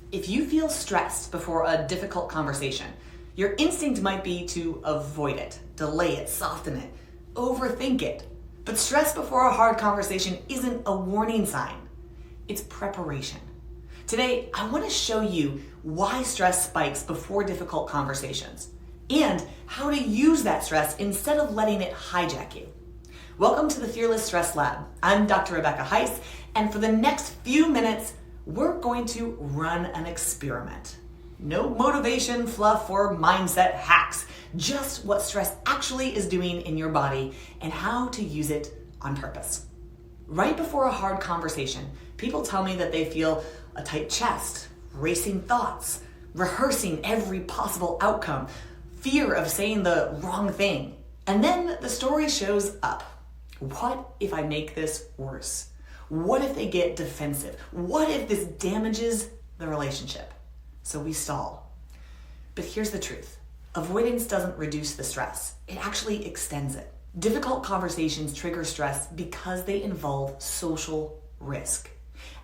If you feel stressed before a difficult conversation, your instinct might be to avoid it, delay it, soften it, overthink it. But stress before a hard conversation isn't a warning sign. It's preparation. Today, I want to show you why stress spikes before difficult conversations and how to use that stress instead of letting it hijack you. Welcome to the Fearless Stress Lab. I'm Dr. Rebecca Heiss, and for the next few minutes, we're going to run an experiment. No motivation, fluff, or mindset hacks, just what stress actually is doing in your body and how to use it on purpose. Right before a hard conversation, people tell me that they feel a tight chest, racing thoughts, rehearsing every possible outcome, fear of saying the wrong thing. And then the story shows up. What if I make this worse? What if they get defensive? What if this damages the relationship? So we stall. But here's the truth. Avoidance doesn't reduce the stress. It actually extends it. Difficult conversations trigger stress because they involve social risk.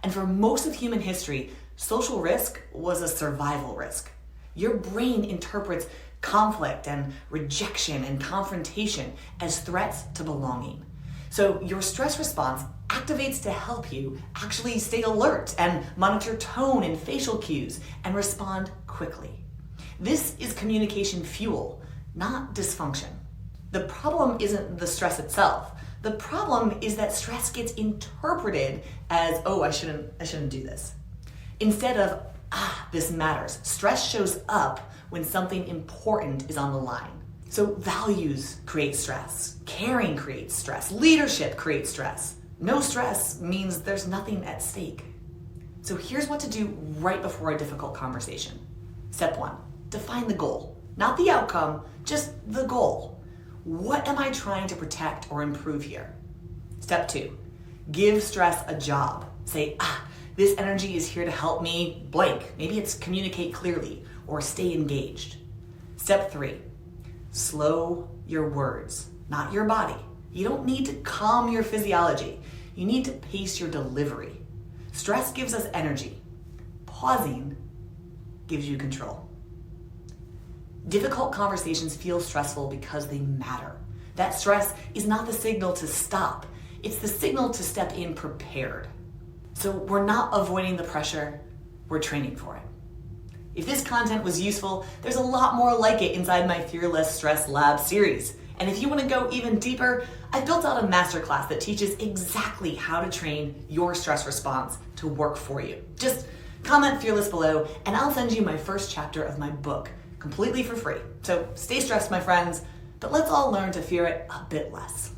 And for most of human history, social risk was a survival risk. Your brain interprets conflict and rejection and confrontation as threats to belonging. So your stress response activates to help you actually stay alert and monitor tone and facial cues and respond quickly. This is communication fuel, not dysfunction. The problem isn't the stress itself. The problem is that stress gets interpreted as, I shouldn't do this. Instead of, this matters. Stress shows up when something important is on the line. So values create stress, caring creates stress, leadership creates stress. No stress means there's nothing at stake. So here's what to do right before a difficult conversation. Step 1, define the goal. Not the outcome, just the goal. What am I trying to protect or improve here? Step 2, give stress a job. Say, this energy is here to help me blank. Maybe it's communicate clearly or stay engaged. Step 3, slow your words, not your body. You don't need to calm your physiology. You need to pace your delivery. Stress gives us energy. Pausing gives you control. Difficult conversations feel stressful because they matter. That stress is not the signal to stop. It's the signal to step in prepared. So we're not avoiding the pressure, we're training for it. If this content was useful, there's a lot more like it inside my Fearless Stress Lab series. And if you want to go even deeper, I've built out a masterclass that teaches exactly how to train your stress response to work for you. Just comment Fearless below and I'll send you my first chapter of my book completely for free. So stay stressed, my friends, but let's all learn to fear it a bit less.